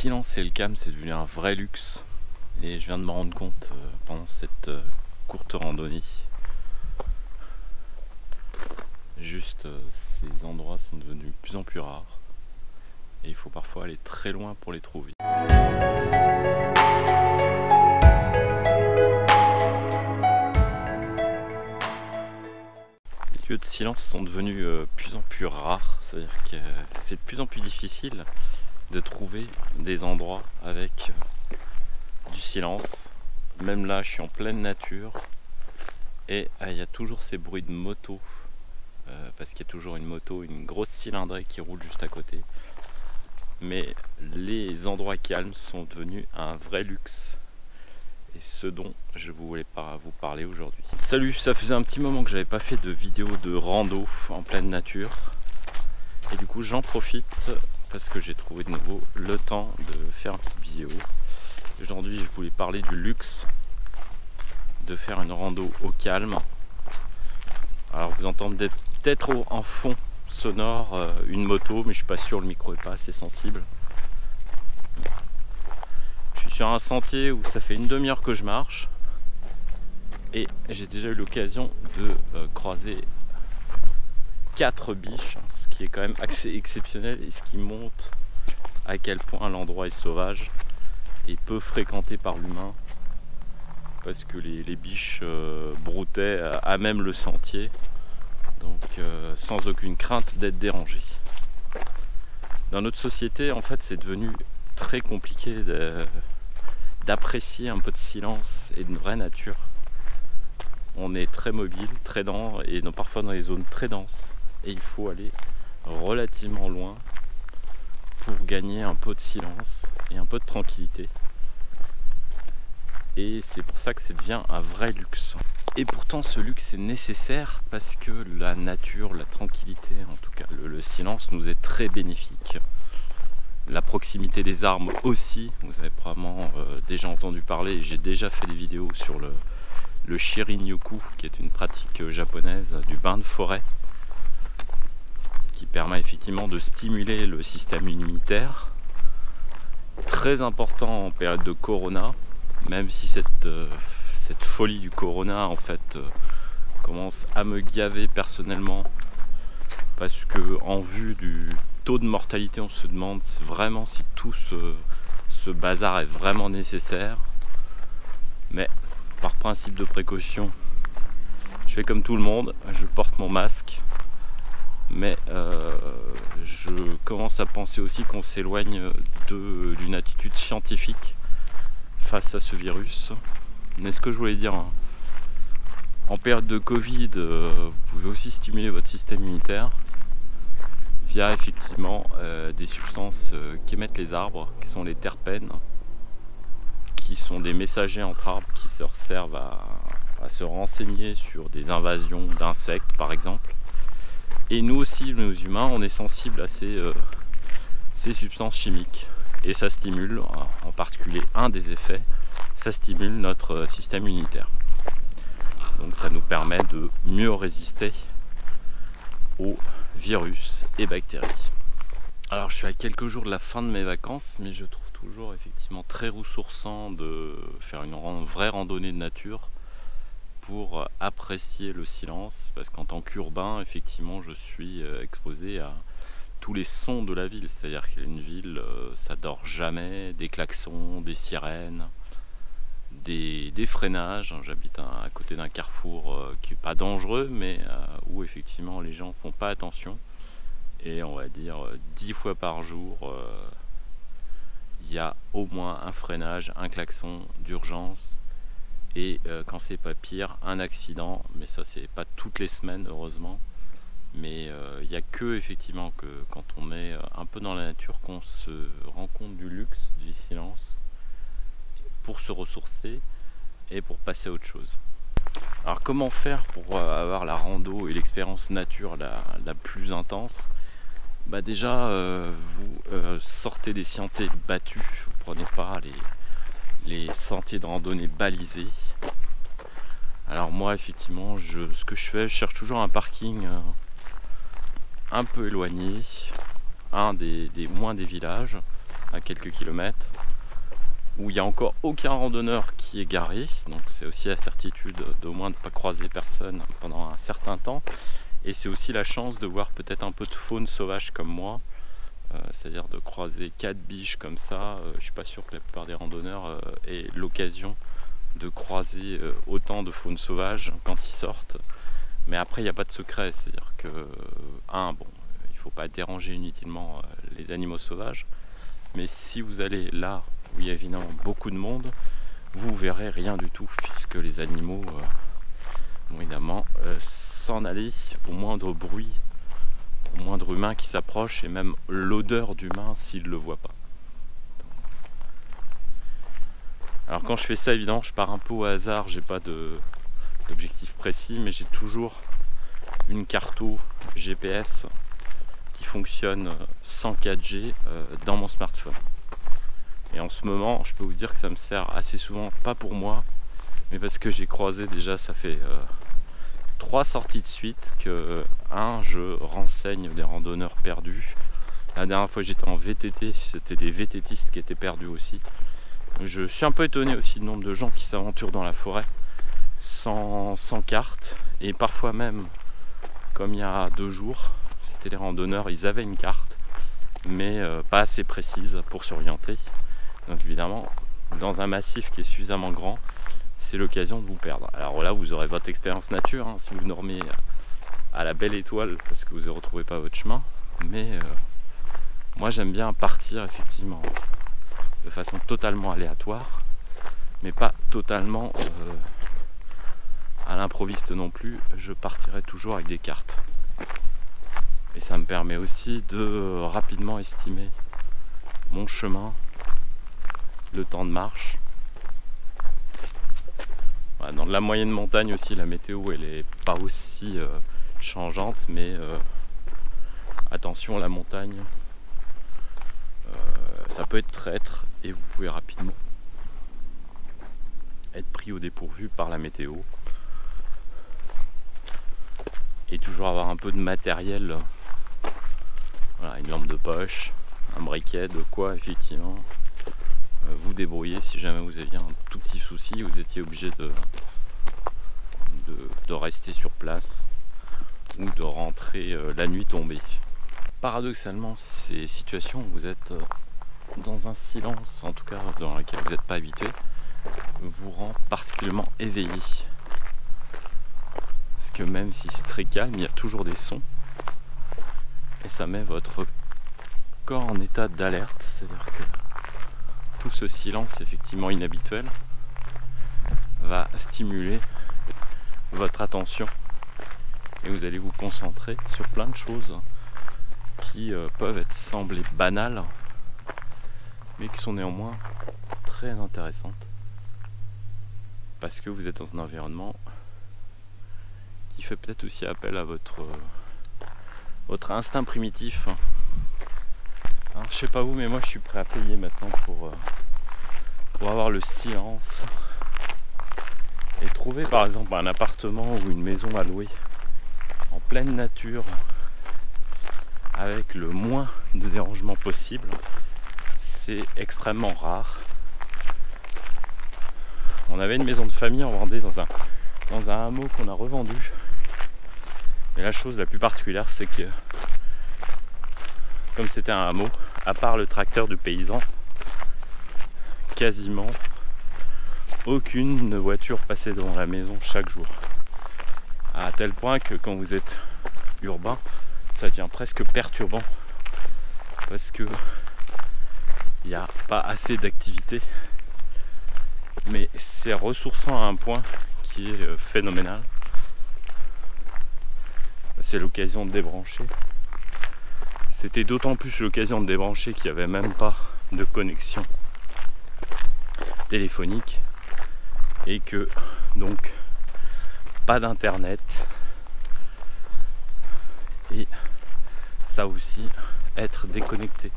silence et le calme, c'est devenu un vrai luxe. Et je viens de me rendre compte pendant cette courte randonnée. Juste, ces endroits sont devenus de plus en plus rares. Et il faut parfois aller très loin pour les trouver. Les lieux de silence sont devenus de plus en plus rares. C'est-à-dire que c'est de plus en plus difficile de trouver des endroits avec du silence. Même là, je suis en pleine nature et il y a toujours ces bruits de moto parce qu'il y a toujours une moto, une grosse cylindrée qui roule juste à côté. Mais les endroits calmes sont devenus un vrai luxe et ce dont je voulais vous parler aujourd'hui. Salut, ça faisait un petit moment que j'avais pas fait de vidéo de rando en pleine nature et du coup j'en profite parce que j'ai trouvé de nouveau le temps de faire une petite vidéo. Aujourd'hui je voulais parler du luxe de faire une rando au calme. Alors vous entendez peut-être en fond sonore une moto, mais je suis pas sûr, le micro est pas assez sensible. Je suis sur un sentier où ça fait une demi-heure que je marche et j'ai déjà eu l'occasion de croiser 4 biches, ce qui est quand même assez exceptionnel et ce qui montre à quel point l'endroit est sauvage et peu fréquenté par l'humain, parce que les biches broutaient à même le sentier, donc sans aucune crainte d'être dérangées. Dans notre société, en fait, c'est devenu très compliqué d'apprécier un peu de silence et de vraie nature. On est très mobile, très dense, et parfois dans les zones très denses, et il faut aller relativement loin pour gagner un peu de silence et un peu de tranquillité. Et c'est pour ça que ça devient un vrai luxe. Et pourtant ce luxe est nécessaire parce que la nature, la tranquillité, en tout cas le silence nous est très bénéfique. La proximité des arbres aussi, vous avez probablement déjà entendu parler, et j'ai déjà fait des vidéos sur le Shirin-yoku, qui est une pratique japonaise du bain de forêt, qui permet effectivement de stimuler le système immunitaire. Très important en période de corona, même si cette folie du corona en fait commence à me gaver personnellement, parce que en vue du taux de mortalité, on se demande vraiment si tout ce bazar est vraiment nécessaire. Mais par principe de précaution, je fais comme tout le monde, je porte mon masque. Mais je commence à penser aussi qu'on s'éloigne d'une attitude scientifique face à ce virus. Mais ce que je voulais dire, en période de Covid, vous pouvez aussi stimuler votre système immunitaire via effectivement des substances qu'émettent les arbres, qui sont les terpènes, qui sont des messagers entre arbres qui se servent à se renseigner sur des invasions d'insectes par exemple. Et nous aussi, nous humains, on est sensibles à ces substances chimiques. Et ça stimule, en particulier un des effets, ça stimule notre système immunitaire. Donc ça nous permet de mieux résister aux virus et bactéries. Alors je suis à quelques jours de la fin de mes vacances, mais je trouve toujours effectivement très ressourçant de faire une vraie randonnée de nature pour apprécier le silence, parce qu'en tant qu'urbain, effectivement, je suis exposé à tous les sons de la ville. C'est-à-dire qu'une ville, ça dort jamais, des klaxons, des sirènes, des freinages. J'habite à côté d'un carrefour qui n'est pas dangereux, mais où effectivement les gens font pas attention. Et on va dire 10 fois par jour, il y a au moins un freinage, un klaxon d'urgence. Et quand c'est pas pire, un accident, mais ça c'est pas toutes les semaines heureusement, mais il n'y a que effectivement que quand on est un peu dans la nature qu'on se rend compte du luxe, du silence, pour se ressourcer et pour passer à autre chose. Alors comment faire pour avoir la rando et l'expérience nature la plus intense? Bah déjà vous sortez des sentiers battus, vous prenez pas les sentiers de randonnée balisés. Alors moi effectivement ce que je fais, je cherche toujours un parking un peu éloigné, moins des villages, à quelques kilomètres, où il n'y a encore aucun randonneur qui est garé, donc c'est aussi la certitude d'au moins de ne pas croiser personne pendant un certain temps, et c'est aussi la chance de voir peut-être un peu de faune sauvage comme moi, c'est-à-dire de croiser 4 biches comme ça. Je ne suis pas sûr que la plupart des randonneurs aient l'occasion de croiser autant de faune sauvage quand ils sortent, mais après il n'y a pas de secret, c'est-à-dire que il ne faut pas déranger inutilement les animaux sauvages, mais si vous allez là où il y a évidemment beaucoup de monde, vous verrez rien du tout, puisque les animaux vont évidemment s'en aller au moindre bruit, au moindre humain qui s'approche, et même l'odeur d'humain s'il ne le voit pas. Alors quand je fais ça, évidemment, je pars un peu au hasard, j'ai pas d'objectif précis, mais j'ai toujours une carto GPS qui fonctionne sans 4G dans mon smartphone. Et en ce moment, je peux vous dire que ça me sert assez souvent, pas pour moi, mais parce que j'ai croisé déjà, ça fait 3 sorties de suite que je renseigne des randonneurs perdus. La dernière fois j'étais en VTT, c'était des VTTistes qui étaient perdus aussi. Je suis un peu étonné aussi du nombre de gens qui s'aventurent dans la forêt sans carte, et parfois même, comme il y a 2 jours, c'était les randonneurs, ils avaient une carte, mais pas assez précise pour s'orienter. Donc évidemment, dans un massif qui est suffisamment grand, c'est l'occasion de vous perdre. Alors là, vous aurez votre expérience nature, hein, si vous dormez à la belle étoile, parce que vous ne retrouvez pas votre chemin. Mais moi, j'aime bien partir effectivement de façon totalement aléatoire, mais pas totalement à l'improviste non plus. Je partirai toujours avec des cartes. Et ça me permet aussi de rapidement estimer mon chemin, le temps de marche. Voilà, dans la moyenne montagne aussi, la météo elle est pas aussi changeante, mais attention, la montagne ça peut être traître et vous pouvez rapidement être pris au dépourvu par la météo. Et toujours avoir un peu de matériel, voilà, une lampe de poche, un briquet, de quoi effectivement vous débrouiller si jamais vous aviez un tout petit souci, vous étiez obligé de rester sur place ou de rentrer la nuit tombée. Paradoxalement, ces situations où vous êtes dans un silence, en tout cas dans lequel vous n'êtes pas habitué, vous rend particulièrement éveillé. Parce que même si c'est très calme, il y a toujours des sons et ça met votre corps en état d'alerte, c'est-à-dire que tout ce silence effectivement inhabituel va stimuler votre attention et vous allez vous concentrer sur plein de choses qui peuvent sembler banales, mais qui sont néanmoins très intéressantes parce que vous êtes dans un environnement qui fait peut-être aussi appel à votre instinct primitif. Alors, je sais pas vous, mais moi je suis prêt à payer maintenant pour avoir le silence et trouver par exemple un appartement ou une maison à louer en pleine nature avec le moins de dérangement possible. C'est extrêmement rare. On avait une maison de famille en Vendée dans un hameau qu'on a revendu. Et la chose la plus particulière, c'est que comme c'était un hameau, à part le tracteur du paysan, quasiment aucune voiture passait devant la maison chaque jour. À tel point que quand vous êtes urbain, ça devient presque perturbant parce que il n'y a pas assez d'activité, mais c'est ressourçant à un point qui est phénoménal. C'est l'occasion de débrancher. C'était d'autant plus l'occasion de débrancher qu'il n'y avait même pas de connexion téléphonique et que donc pas d'internet. Et ça aussi, être déconnecté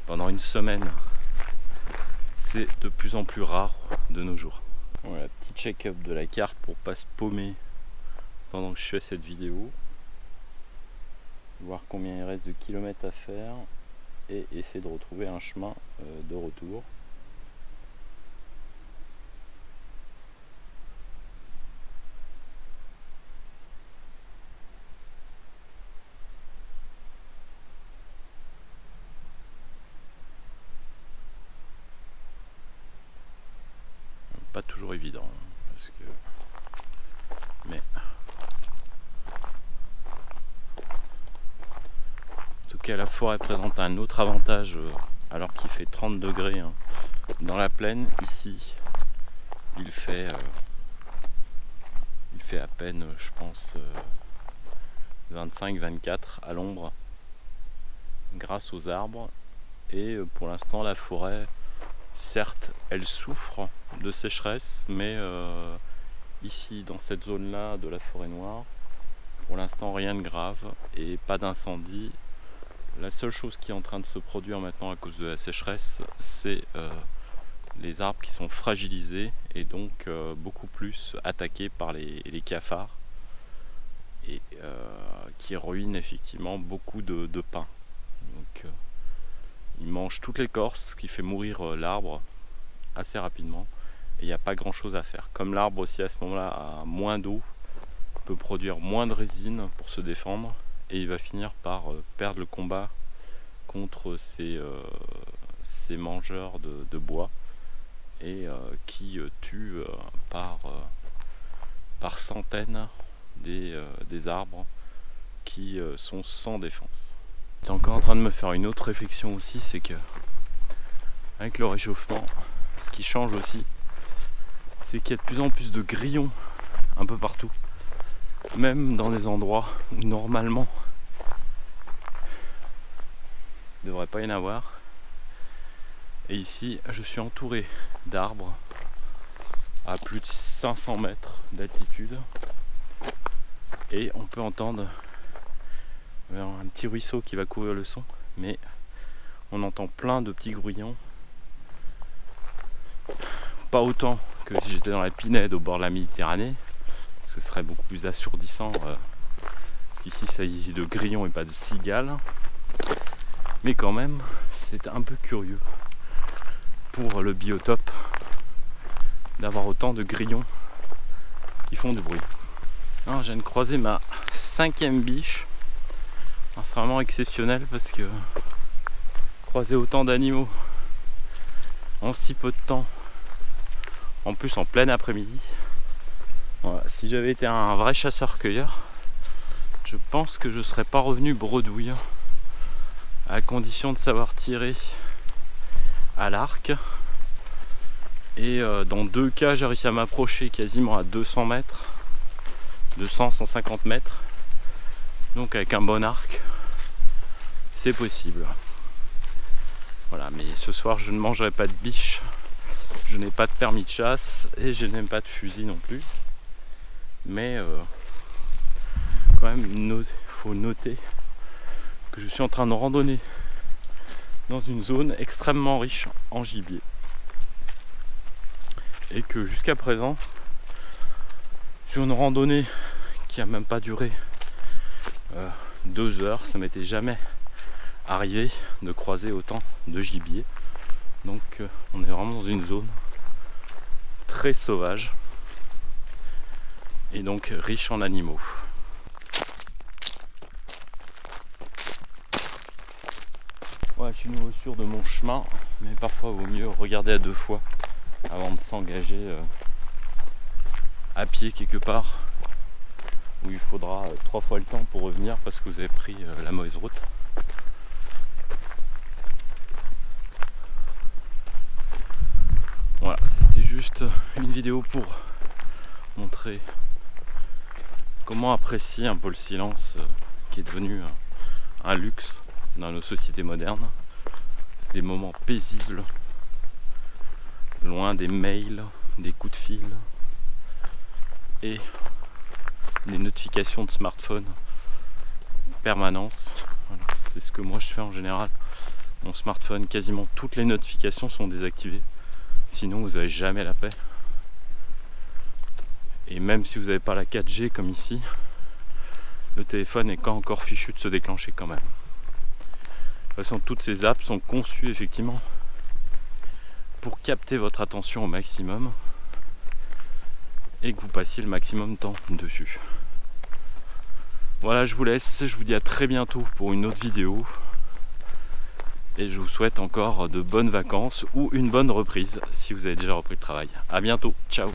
pendant une semaine, c'est de plus en plus rare de nos jours. Voilà, petit check-up de la carte pour pas se paumer pendant que je fais cette vidéo. Voir combien il reste de kilomètres à faire et essayer de retrouver un chemin de retour. Pas toujours évident, parce que... mais en tout cas la forêt présente un autre avantage alors qu'il fait 30 degrés hein. Dans la plaine ici il fait à peine je pense 25-24 à l'ombre grâce aux arbres, et pour l'instant la forêt certes elle souffre de sécheresse, mais ici dans cette zone là de la forêt noire pour l'instant rien de grave et pas d'incendie. La seule chose qui est en train de se produire maintenant à cause de la sécheresse, c'est les arbres qui sont fragilisés et donc beaucoup plus attaqués par les cafards, et qui ruinent effectivement beaucoup de pins. Donc ils mangent toute l'écorce, ce qui fait mourir l'arbre assez rapidement, et il n'y a pas grand chose à faire. Comme l'arbre aussi à ce moment là a moins d'eau, peut produire moins de résine pour se défendre, et il va finir par perdre le combat contre ces mangeurs de bois, et qui tuent par centaines des arbres qui sont sans défense. J'étais encore en train de me faire une autre réflexion aussi, c'est que avec le réchauffement, ce qui change aussi, c'est qu'il y a de plus en plus de grillons un peu partout, même dans des endroits où normalement il ne devrait pas y en avoir. Et ici je suis entouré d'arbres à plus de 500 mètres d'altitude, et on peut entendre un petit ruisseau qui va couvrir le son, mais on entend plein de petits grouillons, pas autant que si j'étais dans la Pinède au bord de la Méditerranée, ce serait beaucoup plus assourdissant, parce qu'ici il s'agit de grillons et pas de cigales, mais quand même c'est un peu curieux pour le biotope d'avoir autant de grillons qui font du bruit. Alors, je viens de croiser ma 5e biche. C'est vraiment exceptionnel parce que croiser autant d'animaux en si peu de temps, en plus en plein après-midi, voilà, si j'avais été un vrai chasseur-cueilleur, je pense que je ne serais pas revenu bredouille, à condition de savoir tirer à l'arc. Et dans 2 cas j'ai réussi à m'approcher quasiment à 200 mètres, 200-150 mètres, donc avec un bon arc c'est possible. Voilà, mais ce soir je ne mangerai pas de biche, je n'ai pas de permis de chasse et je n'aime pas de fusil non plus, mais quand même il faut noter que je suis en train de randonner dans une zone extrêmement riche en gibier, et que jusqu'à présent, sur une randonnée qui a même pas duré 2 heures, ça m'était jamais arrivé de croiser autant de gibier. Donc on est vraiment dans une zone très sauvage et donc riche en animaux. Ouais, je suis nouveau sûr de mon chemin, mais parfois il vaut mieux regarder à 2 fois avant de s'engager à pied quelque part où il faudra 3 fois le temps pour revenir parce que vous avez pris la mauvaise route. Voilà, c'était juste une vidéo pour montrer comment apprécier un peu le silence qui est devenu un luxe dans nos sociétés modernes. C'est des moments paisibles, loin des mails, des coups de fil et des notifications de smartphone permanence. Voilà, c'est ce que moi je fais en général. Mon smartphone, quasiment toutes les notifications sont désactivées, sinon vous n'avez jamais la paix. Et même si vous n'avez pas la 4G comme ici, le téléphone n'est pas encore fichu de se déclencher quand même. toute façon, toutes ces apps sont conçues effectivement pour capter votre attention au maximum et que vous passiez le maximum de temps dessus. Voilà, je vous laisse, je vous dis à très bientôt pour une autre vidéo et je vous souhaite encore de bonnes vacances ou une bonne reprise si vous avez déjà repris le travail. À bientôt, ciao.